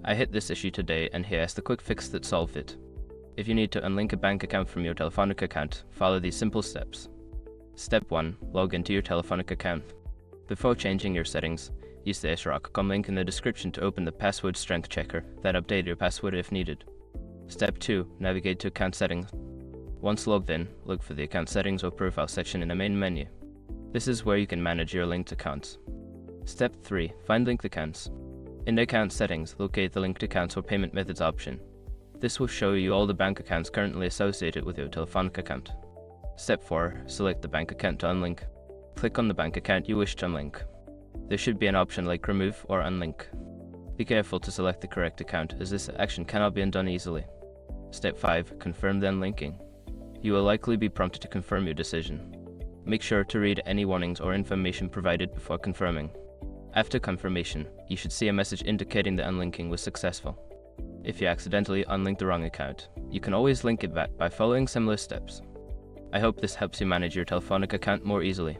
I hit this issue today, and here's the quick fix that solved it. If you need to unlink a bank account from your Telefonica account, follow these simple steps. Step 1. Log into your Telefonica account. Before changing your settings, use the Telefonica link in the description to open the password strength checker, then update your password if needed. Step 2. Navigate to account settings. Once logged in, look for the account settings or profile section in the main menu. This is where you can manage your linked accounts. Step 3. Find linked accounts. In the account settings, locate the linked accounts or payment methods option. This will show you all the bank accounts currently associated with your Telefonica account. Step 4. Select the bank account to unlink. Click on the bank account you wish to unlink. There should be an option like remove or unlink. Be careful to select the correct account, as this action cannot be undone easily. Step 5. Confirm the unlinking. You will likely be prompted to confirm your decision. Make sure to read any warnings or information provided before confirming. After confirmation, you should see a message indicating the unlinking was successful. If you accidentally unlinked the wrong account, you can always link it back by following similar steps. I hope this helps you manage your Telefonica account more easily.